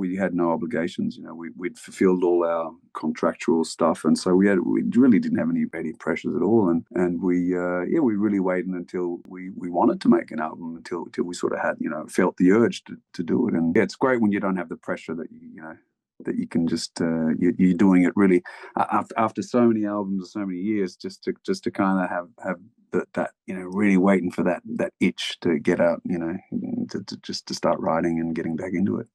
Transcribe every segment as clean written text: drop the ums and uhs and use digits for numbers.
we had no obligations. We'd fulfilled all our contractual stuff, and so we really didn't have any pressures at all. And we really waited until we wanted to make an album, until we sort of had felt the urge to do it. And it's great when you don't have the pressure that you can just you're doing it really after so many albums or so many years, just to kind of have that really waiting for that itch to get out, to start writing and getting back into it.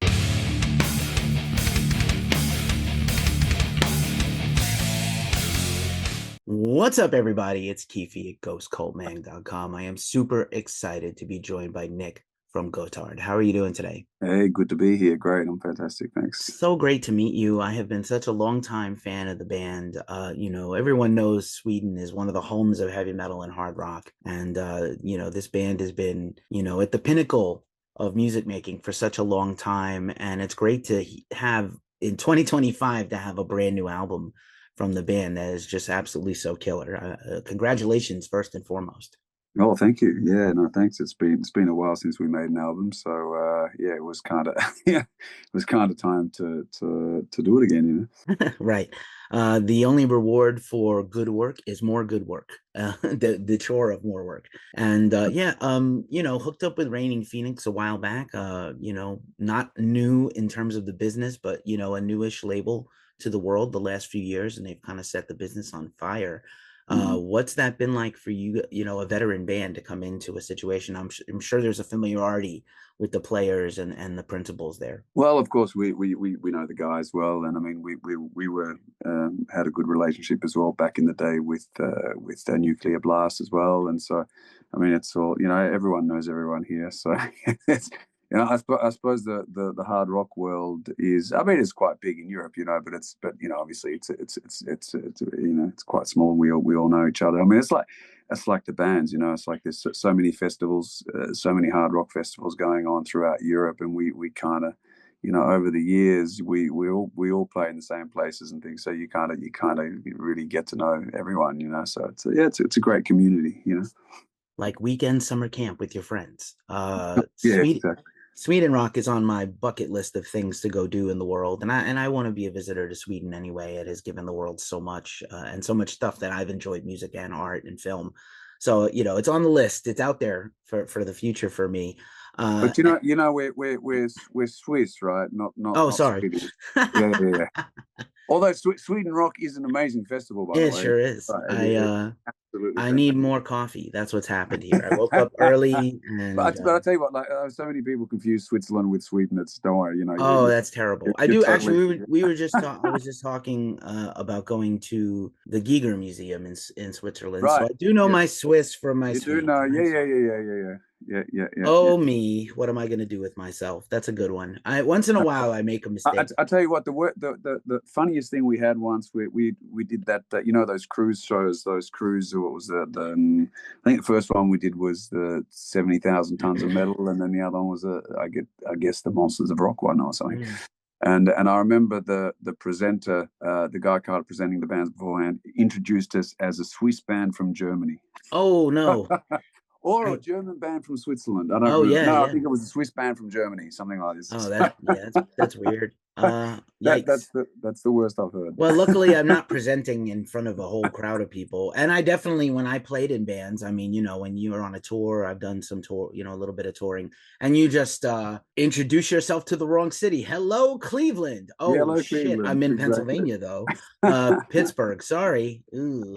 What's up, everybody? It's Keefy at ghostcultmag.com. I am super excited to be joined by Nic from Gotthard. How are you doing today? Hey, good to be here. Great. I'm fantastic. Thanks. So great to meet you. I have been such a long-time fan of the band. Everyone knows Sweden is one of the homes of heavy metal and hard rock. And, this band has been, at the pinnacle of music making for such a long time. And it's great to have, in 2025, to have a brand new album from the band that is just absolutely so killer. Congratulations, first and foremost. Oh, thank you. Yeah, no, thanks. It's been a while since we made an album, so it was kind of time to do it again, Right. The only reward for good work is more good work. The chore of more work. And hooked up with Raining Phoenix a while back. Not new in terms of the business, but a newish label to the world the last few years, and they've kind of set the business on fire. What's that been like for you, a veteran band, to come into a situation? I'm sure there's a familiarity with the players and the principals there. Well, of course, we know the guys well, and I mean, we were had a good relationship as well back in the day with Nuclear Blast as well, and so I mean, it's all everyone knows everyone here, so it's. I suppose the hard rock world is, I mean, it's quite big in Europe, but obviously it's quite small. We all know each other. I mean, it's like the bands, it's like there's so many festivals, so many hard rock festivals going on throughout Europe, and we kind of, over the years we all play in the same places and things. So you kind of really get to know everyone, So it's a great community, Like weekend summer camp with your friends. Yeah, exactly. Sweden rock is on my bucket list of things to go do in the world, and I want to be a visitor to Sweden anyway. It has given the world so much and so much stuff that I've enjoyed, music and art and film. So it's on the list. It's out there for the future for me. But we're Swiss, right? Not. Oh, sorry. Yeah. Although Sweden Rock is an amazing festival, by the way. It sure is. I need more coffee. That's what's happened here. I woke up early. But I tell you what, so many people confuse Switzerland with Sweden. Don't worry, Oh, that's terrible. I do actually. We were just. I was just talking about going to the Giger Museum in Switzerland. Right. So I do know my Swiss from my. You do know, yeah. Oh, me! What am I going to do with myself? That's a good one. Once in a while I make a mistake. I tell you what, the funniest thing we had once, we did that those cruise shows, those cruise. What was that? I think the first one we did was the 70,000 tons of metal, and then the other one was I guess the Monsters of Rock one or something. And I remember the presenter, the guy kind of presenting the bands beforehand, introduced us as a Swiss band from Germany. Oh no. Or a German band from Switzerland. I don't know. No, I think it was a Swiss band from Germany, something like this. Oh, that's weird. That's the worst I've heard. Well, luckily I'm not presenting in front of a whole crowd of people. And I definitely, when I played in bands, I mean, when you were on a tour, I've done some tour, a little bit of touring, and you just introduce yourself to the wrong city. Hello, Cleveland. Oh, hello, shit. Cleveland. I'm in Pennsylvania, though. Pittsburgh. Sorry. Ooh.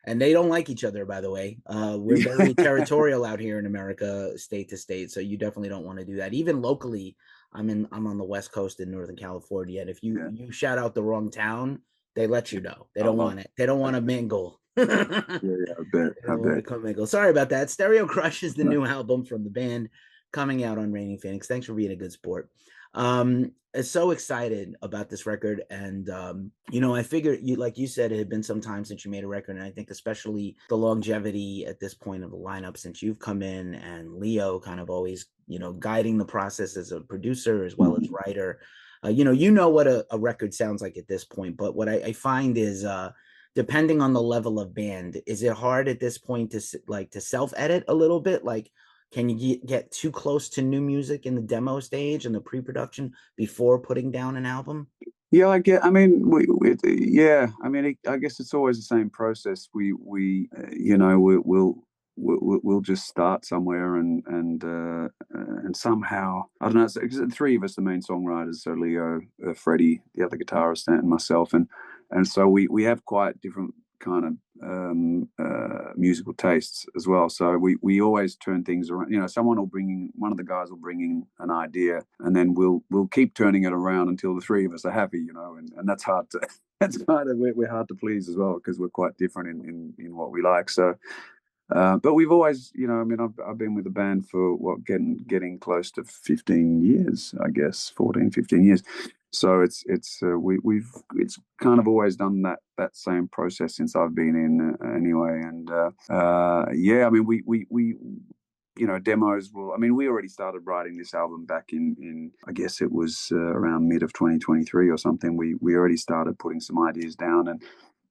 And they don't like each other, by the way. We're very territorial out here in America, state to state. So you definitely don't want to do that. Even locally, I'm on the West Coast in Northern California. And if you shout out the wrong town, they let you know. They don't want it. They don't want to mingle. I bet. Sorry about that. Stereo Crush is the new album from the band, coming out on Raining Phoenix. Thanks for being a good sport. So excited about this record, and I figured, like you said, it had been some time since you made a record, and I think especially the longevity at this point of the lineup since you've come in, and Leo kind of always guiding the process as a producer as well as writer. What a record sounds like at this point, but what I find is depending on the level of band, is it hard at this point to self-edit a little bit? Like, Can you get too close to new music in the demo stage and the pre-production before putting down an album? Yeah, I get. I mean, yeah. I mean, I guess it's always the same process. You know, we'll just start somewhere and somehow I don't know. Because the three of us, the main songwriters, so Leo, Freddie, the other guitarist, and myself, and so we have quite different kind of musical tastes as well. So we always turn things around. You know, one of the guys will bring in an idea, and then we'll keep turning it around until the three of us are happy. You know, and that's hard to that's kind of we're hard to please as well because we're quite different in what we like. So. But we've always, you know, I mean, I've been with the band for getting close to 15 years, I guess, 14, 15 years. So it's kind of always done that same process since I've been in anyway. And yeah, I mean, we you know, demos will. I mean, we already started writing this album back in I guess it was around mid of 2023 or something. We already started putting some ideas down,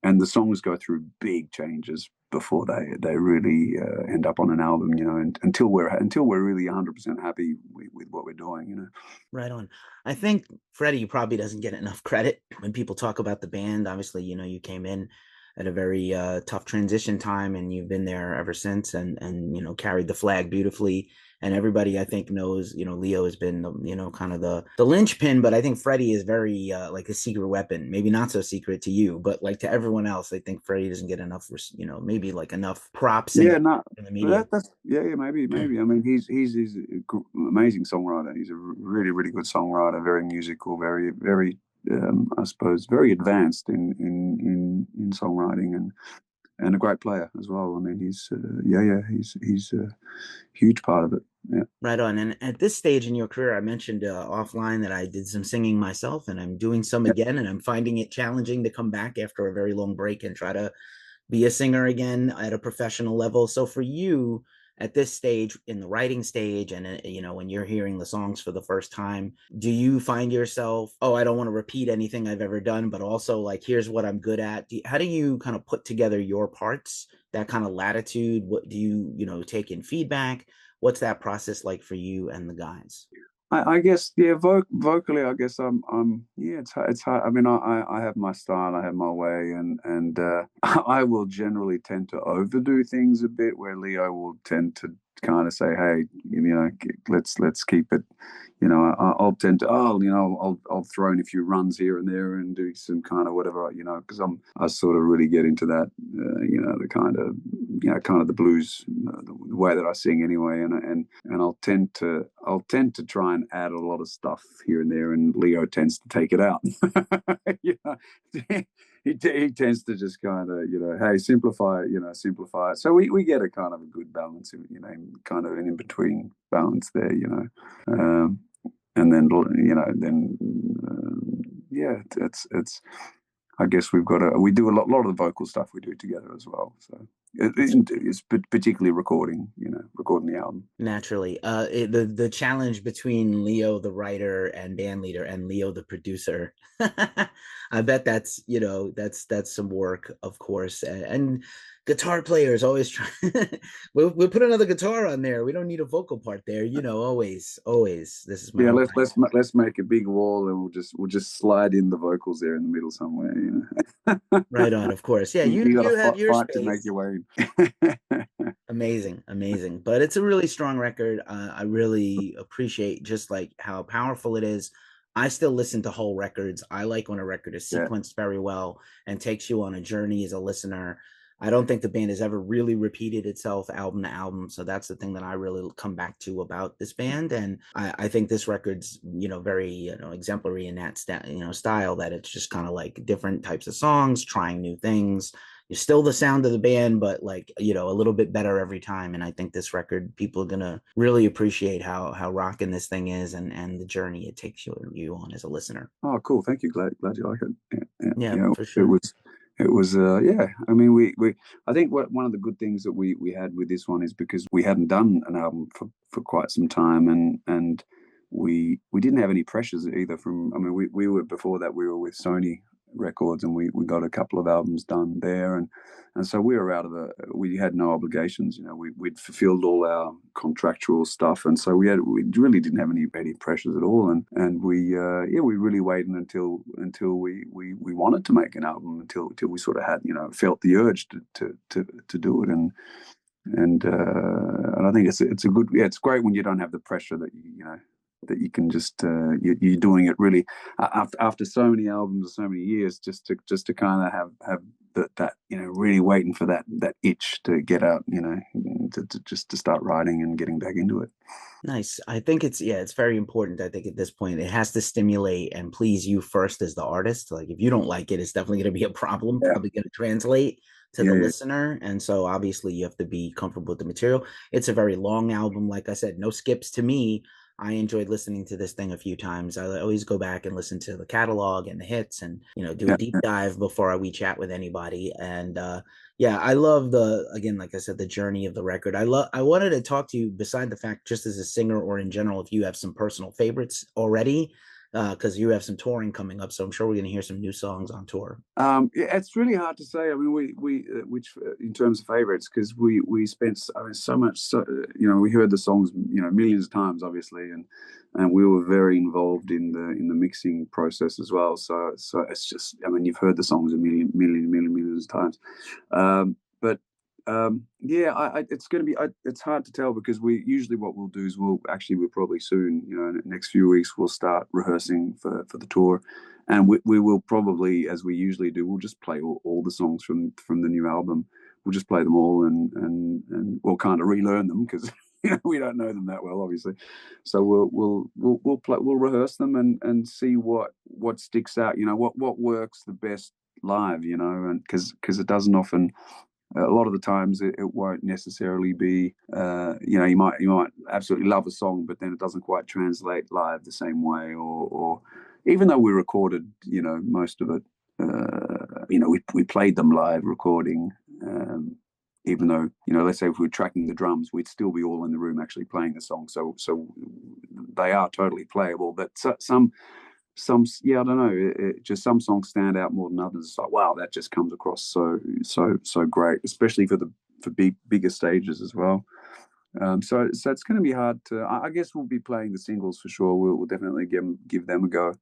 and the songs go through big changes before they really end up on an album, you know, and until we're really 100% happy with what we're doing, you know. Right on. I think Freddie probably doesn't get enough credit when people talk about the band. Obviously, you know, you came in at a very tough transition time, and you've been there ever since, and you know, carried the flag beautifully. And everybody, I think, knows, you know, Leo has been, you know, kind of the linchpin, but I think Freddie is very like a secret weapon. Maybe not so secret to you, but like to everyone else, I think Freddie doesn't get enough, you know, maybe like enough props Yeah, no, in the media. that's yeah, maybe. I mean, he's an amazing songwriter. He's a really good songwriter. Very musical. Very I suppose very advanced in songwriting and a great player as well. I mean, he's a huge part of it. Yeah. Right on. And at this stage in your career, I mentioned offline that I did some singing myself, and I'm doing some again, and I'm finding it challenging to come back after a very long break and try to be a singer again at a professional level. So for you at this stage in the writing stage, and you know, when you're hearing the songs for the first time, do you find yourself, oh, I don't want to repeat anything I've ever done, but also like, here's what I'm good at? How do you kind of put together your parts, that kind of latitude? What do you know, take in feedback? What's that process like for you and the guys? I guess, yeah, vocally, I guess yeah, it's hard. I mean, I have my style, I have my way, and I will generally tend to overdo things a bit, where Leo will tend to kind of say, hey, you know, let's keep it. You know, I'll tend to, you know, I'll throw in a few runs here and there and do some kind of whatever, you know, because I sort of really get into that, you know, the kind of, you know, kind of the blues, the way that I sing anyway, and I'll tend to try and add a lot of stuff here and there, and Leo tends to take it out. You know, he tends to just kind of, you know, hey, simplify it, you know, simplify it. So we get a kind of a good balance, you know, kind of an in between balance there, you know. And then, you know, yeah, it's I guess we do a lot of the vocal stuff we do together as well. So it's particularly recording the album. Naturally, the challenge between Leo the writer and band leader and Leo the producer, I bet that's, you know, that's some work, of course, and guitar players always try. we'll put another guitar on there. We don't need a vocal part there, you know. Always. This is my let's make a big wall, and we'll just slide in the vocals there in the middle somewhere. You know, right on. Of course, yeah. You got to have your fight space. to make your way in. Amazing. But it's a really strong record. I really appreciate just like how powerful it is. I still listen to whole records. I like when a record is sequenced very well and takes you on a journey as a listener. I don't think the band has ever really repeated itself album to album. So that's the thing that I really come back to about this band. And I think this record's, you know, very, you know, exemplary in that style, that it's just kind of like different types of songs, trying new things. You're still the sound of the band, but like, you know, a little bit better every time. And I think this record, people are gonna really appreciate how rocking this thing is, and the journey it takes you on as a listener. Oh, cool! Thank you. Glad you like it. Yeah, you know, for sure. It was yeah. I mean, we I think one of the good things that we had with this one is because we hadn't done an album for quite some time, and we didn't have any pressures either from. I mean, we were, before that we were with Sony Records, and we got a couple of albums done there, and so we were we had no obligations, we'd fulfilled all our contractual stuff, and so we really didn't have any pressures at all, and we really waited until we wanted to make an album, until we sort of had, felt the urge to do it, and I think it's a good, it's great when you don't have the pressure that that you can just you're doing it really after so many albums or so many years, just to kind of have that really waiting for that itch to get out, to start writing and getting back into it. Nice. I think it's very important. I think at this point it has to stimulate and please you first as the artist. Like if you don't like it, it's definitely going to be a problem. Yeah. Probably going to translate to the listener, and so obviously you have to be comfortable with the material. It's a very long album, like I said, no skips to me. I enjoyed listening to this thing a few times. I always go back and listen to the catalog and the hits, and do a deep dive before we chat with anybody. And I love again, like I said, the journey of the record. I wanted to talk to you, beside the fact, just as a singer or in general, if you have some personal favorites already, because you have some touring coming up, so I'm sure we're going to hear some new songs on tour. It's really hard to say. I mean, we which in terms of favorites, because we spent so much. We heard the songs millions of times, obviously, and we were very involved in the mixing process as well. So it's just, I mean, you've heard the songs a millions of times, but. It's going to be. It's hard to tell, because what we'll do is we'll probably soon, in the next few weeks, we'll start rehearsing for the tour, and we will probably, as we usually do, we'll just play all the songs from the new album. We'll just play them all, and we'll kind of relearn them, because we don't know them that well, obviously. So we'll rehearse them and see what sticks out. What works the best live. And because it doesn't often. A lot of the times it won't necessarily be, you might absolutely love a song, but then it doesn't quite translate live the same way, or even though we recorded, most of it, we played them live recording, even though, let's say if we were tracking the drums, we'd still be all in the room actually playing the song. So they are totally playable, but some, I don't know, just some songs stand out more than others. It's like, wow, that just comes across so great, especially for bigger stages as well. So it's going to be hard to. I guess we'll be playing the singles for sure. We'll definitely give them a go.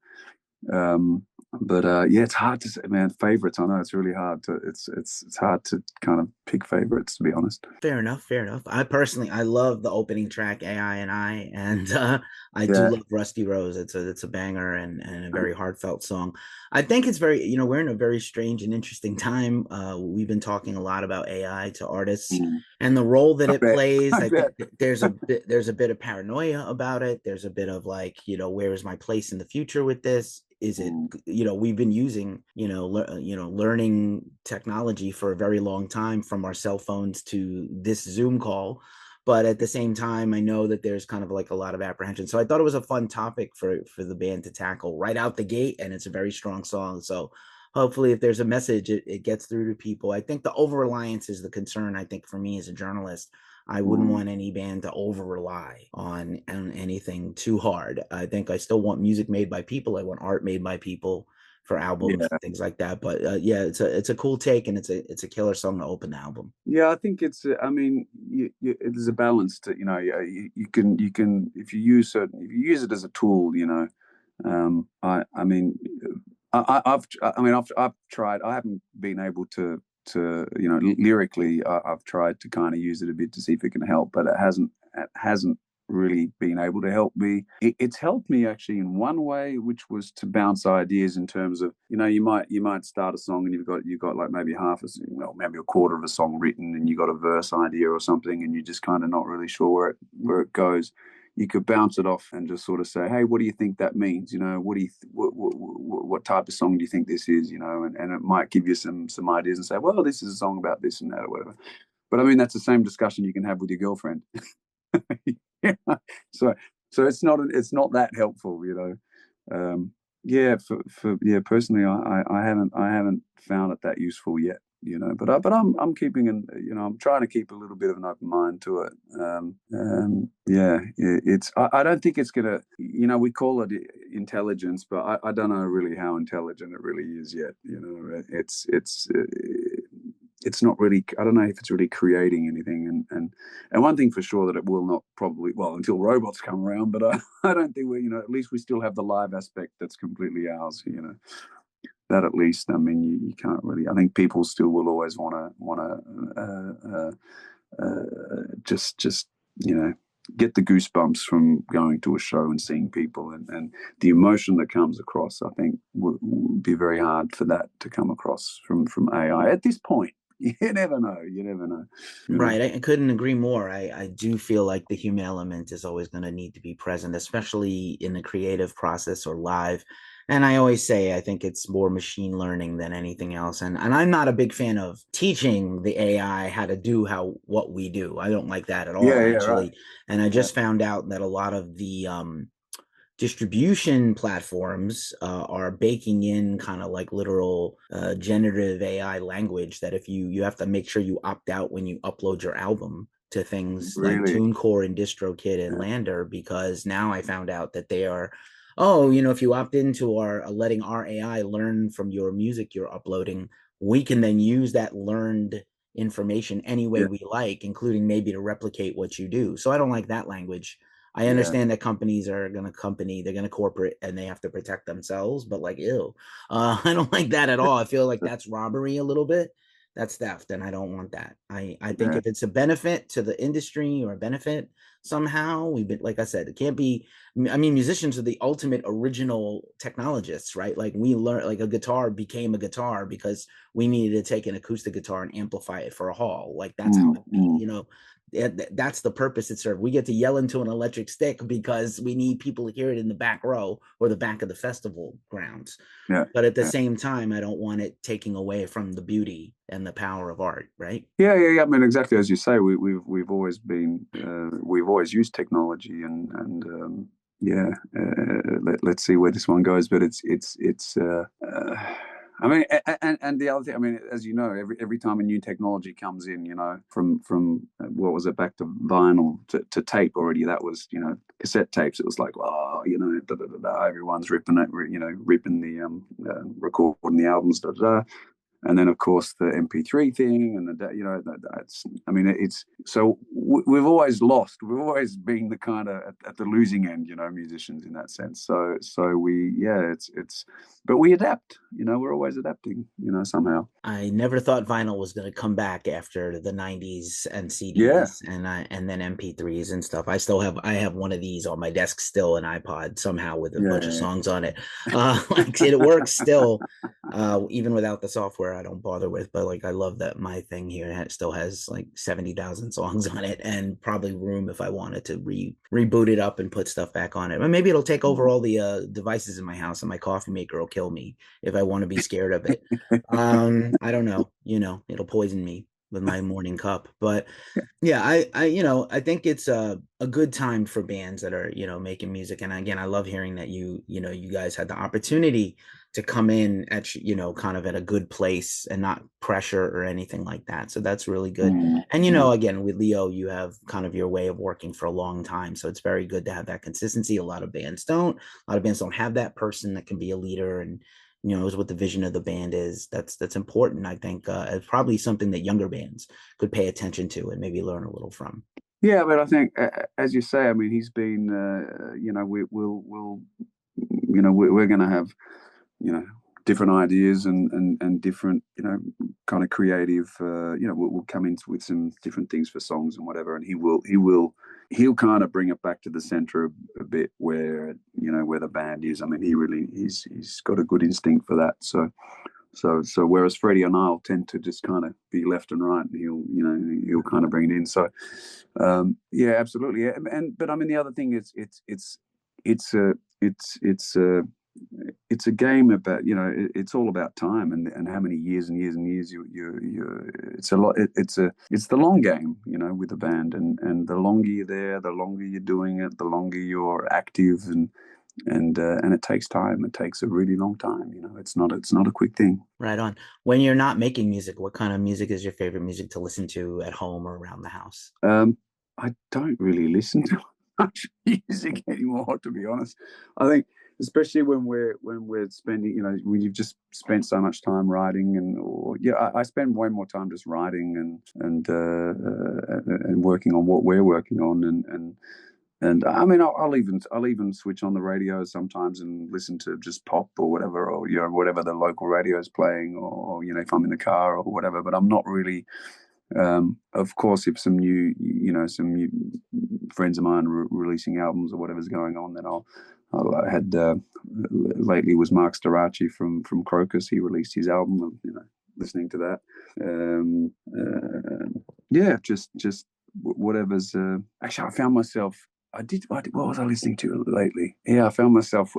But it's hard to say, man. Favorites, I know it's really hard to. It's hard to kind of pick favorites, to be honest. Fair enough. I love the opening track, AI and I, and I do love Rusty Rose. It's a banger and a very heartfelt song. I think it's very, we're in a very strange and interesting time. We've been talking a lot about AI to artists and the role that it plays. I think there's a bit of paranoia about it. There's a bit of like, where is my place in the future with this? Is it, we've been using, learning technology for a very long time, from our cell phones to this Zoom call. But at the same time, I know that there's kind of like a lot of apprehension. So I thought it was a fun topic for the band to tackle right out the gate. And it's a very strong song. So hopefully if there's a message, it gets through to people. I think the over-reliance is the concern, I think, for me as a journalist. I wouldn't want any band to over-rely on anything too hard. I think I still want music made by people. I want art made by people for albums and things like that. But it's a cool take, and it's a killer song to open the album. Yeah, I think it's. I mean, there's a balance to, you can if you use it as a tool. I've tried. I haven't been able to lyrically, I've tried to kind of use it a bit to see if it can help, but it hasn't really been able to help me. It's helped me actually in one way, which was to bounce ideas in terms of, you might start a song and you've got like maybe maybe a quarter of a song written, and you got a verse idea or something, and you're just kind of not really sure where it goes. You could bounce it off and just sort of say, hey, what do you think that means? What type of song do you think this is? And it might give you some ideas and say, well, this is a song about this and that or whatever. But I mean, that's the same discussion you can have with your girlfriend. So it's not that helpful, personally, I haven't found it that useful yet. But I'm keeping I'm trying to keep a little bit of an open mind to it. Yeah, I don't think it's gonna, we call it intelligence, but I don't know really how intelligent it really is yet. It's not really, I don't know if it's really creating anything. And one thing for sure, that it will not probably, well, until robots come around, but I don't think at least we still have the live aspect that's completely ours. That at least, I mean, you can't really, I think people still will always just get the goosebumps from going to a show and seeing people, and the emotion that comes across, I think would be very hard for that to come across from AI at this point. You never know. Right. I couldn't agree more. I do feel like the human element is always going to need to be present, especially in the creative process or live. And I always say I think it's more machine learning than anything else. And I'm not a big fan of teaching the AI how to do what we do. I don't like that at all, Yeah, actually. right. And I just found out that a lot of the distribution platforms are baking in kind of like literal generative AI language, that if you have to make sure you opt out when you upload your album to things like Really. TuneCore and DistroKid and Lander, because now I found out that they are, oh, if you opt into our letting our AI learn from your music you're uploading, we can then use that learned information any way Yeah, we like, including maybe to replicate what you do. So I don't like that language. I yeah. understand that companies are going to they're going to corporate and they have to protect themselves, but like, ew, I don't like that at all. I feel like that's robbery a little bit. That's theft, and I don't want that. I think Yeah. if it's a benefit to the industry or a benefit somehow, we've been, like I said, it can't be. I mean, musicians are the ultimate original technologists, right? Like we learned, like a guitar became a guitar because we needed to take an acoustic guitar and amplify it for a hall. Like that's how that's the purpose it served. We get to yell into an electric stick because we need people to hear it in the back row or the back of the festival grounds. Yeah. But at the same time, I don't want it taking away from the beauty and the power of art, right? Yeah. I mean, exactly as you say, we've always been we've always used technology, and let's see where this one goes. But I mean, and the other thing, I mean, as you know, every time a new technology comes in, from what was it, back to vinyl to tape already, that was, cassette tapes. It was like, oh, everyone's ripping it, ripping the recording the albums, and then of course the MP3 thing, and that's, I mean, it's so we've always lost. We've always been the kind of at the losing end, musicians in that sense. So it's but we adapt. We're always adapting. Somehow. I never thought vinyl was going to come back after the 90s and Yeah. CDs and then MP3s and stuff. I have one of these on my desk still, an iPod somehow with a bunch of songs on it. Like it works still, even without the software. I don't bother with, but like I love that my thing here still has like 70,000 songs on it, and probably room if I wanted to reboot it up and put stuff back on it. But maybe it'll take over all the devices in my house, and my coffee maker will kill me if I want to be scared of it. I don't know, it'll poison me with my morning cup. But yeah, I think it's a good time for bands that are, making music. And again, I love hearing that you guys had the opportunity to come in at, kind of at a good place and not pressure or anything like that. So that's really good. And, again, with Leo, you have kind of your way of working for a long time. So it's very good to have that consistency. A lot of bands don't have that person that can be a leader and, is what the vision of the band is. That's important. I think it's probably something that younger bands could pay attention to and maybe learn a little from. Yeah, but I think, as you say, I mean, he's been, we're going to have, different ideas and different, kind of creative, we'll come in with some different things for songs and whatever, and he'll kind of bring it back to the center a bit where, where the band is. I mean, he's got a good instinct for that. So whereas Freddie and I'll tend to just kind of be left and right, and he'll kind of bring it in. So yeah, absolutely. Yeah. But I mean, the other thing is it's a game about, it's all about time and how many years and years and years you it's a lot. It's the long game, with the band, and the longer you're there, the longer you're doing it, the longer you're active, and and it takes time. It takes a really long time. It's not a quick thing. Right on. When you're not making music, what kind of music is your favorite music to listen to at home or around the house? I don't really listen to much music anymore, to be honest. I think, especially when we're spending, when you've just spent so much time writing, I spend way more time just writing and working on what we're working on, and I mean, I'll even switch on the radio sometimes and listen to just pop or whatever, or whatever the local radio is playing, or if I'm in the car or whatever. But I'm not really. Of course, if some new friends of mine are releasing albums or whatever's going on, then I had lately was Mark Storace from Crocus. He released his album, listening to that. Yeah, just whatever's. Actually, I found myself. What was I listening to lately? Yeah, I found myself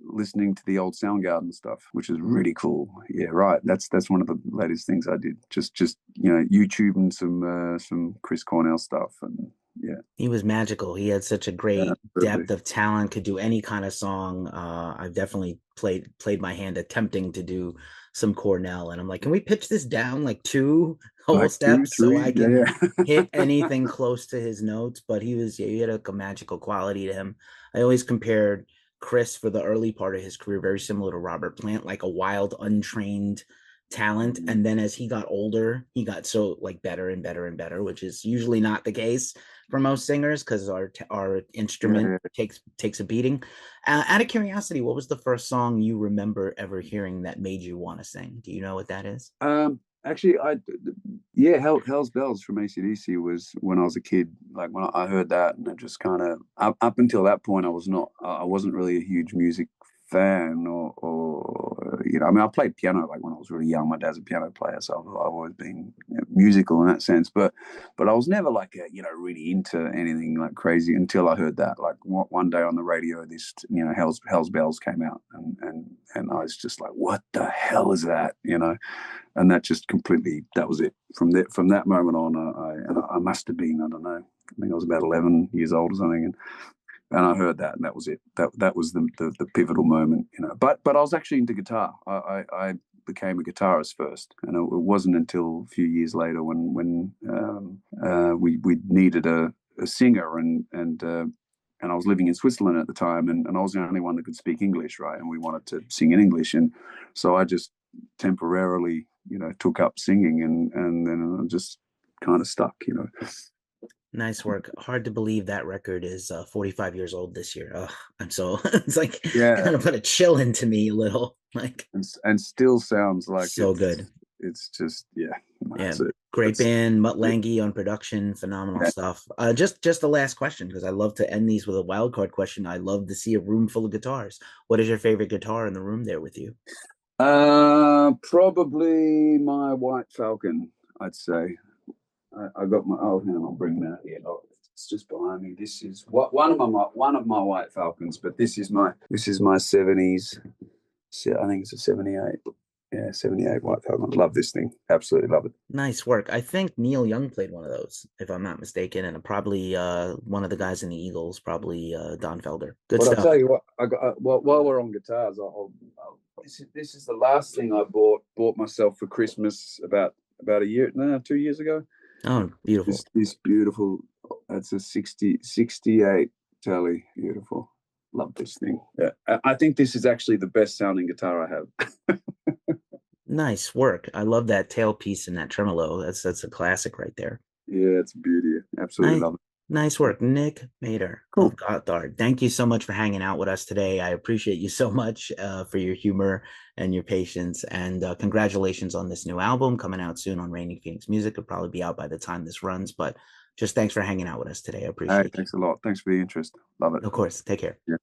listening to the old Soundgarden stuff, which is really cool. Yeah, right. That's one of the latest things I did. Just YouTube and some Chris Cornell stuff, and yeah, he was magical. He had such a great depth of talent. Could do any kind of song. I've definitely played my hand attempting to do some Cornell, and I'm like, can we pitch this down like two whole steps so I can hit anything close to his notes? But he had a magical quality to him. I always compared Chris for the early part of his career very similar to Robert Plant, like a wild, untrained talent. And then as he got older, he got so like better and better and better, which is usually not the case for most singers because our instrument takes a beating. Out of curiosity, what was the first song you remember ever hearing that made you want to sing? Do you know what that is? Actually, Hell's Bells from AC/DC was when I was a kid. Like when I heard that, and it just kind of up until that point, I wasn't really a huge music fan, or I mean, I played piano like when I was really young. My dad's a piano player, so I've always been musical in that sense. But I was never like really into anything like crazy until I heard that. Like one day on the radio, this Hell's Bells came out, and I was just like, what the hell is that? And that just completely, that was it. From that moment on, I must have been, I don't know, I think I was about 11 years old or something, and I heard that, and that was it. That was the pivotal moment, But I was actually into guitar. I became a guitarist first, and it wasn't until a few years later when we needed a singer, and I was living in Switzerland at the time, and I was the only one that could speak English, right? And we wanted to sing in English, and so I just temporarily, took up singing, and then I just kind of stuck, Nice work. Hard to believe that record is 45 years old this year. I'm so it's like kind of put a chill into me a little, like, and still sounds like so good. It's just great band. Mutt Lange on production, phenomenal stuff. Just the last question, because I love to end these with a wild card question. I love to see a room full of guitars. What is your favorite guitar in the room there with you? Probably my White Falcon, I'd say. I got my hang on, I'll bring that here. It's just behind me. This is one of my White Falcons, but this is my 70s. I think it's a 78. Yeah, 78 White Falcon. Love this thing. Absolutely love it. Nice work. I think Neil Young played one of those, if I'm not mistaken, and probably one of the guys in the Eagles, probably Don Felder. Good stuff. I'll tell you what. I got while we're on guitars, this is the last thing I bought myself for Christmas about 2 years ago. Oh, beautiful. This beautiful, it's a 68 Tele. Beautiful. Love this thing. Yeah, I think this is actually the best sounding guitar I have. Nice work. I love that tailpiece and that tremolo. That's a classic right there. Yeah, it's a beauty. Absolutely love it. Nice work, Nic Maeder of Gotthard. Thank you so much for hanging out with us today. I appreciate you so much for your humor and your patience. And congratulations on this new album coming out soon on Raining Phoenix Music. It'll probably be out by the time this runs. But just thanks for hanging out with us today. I appreciate it. Thanks a lot. Thanks for the interest. Love it. Of course. Take care. Yeah.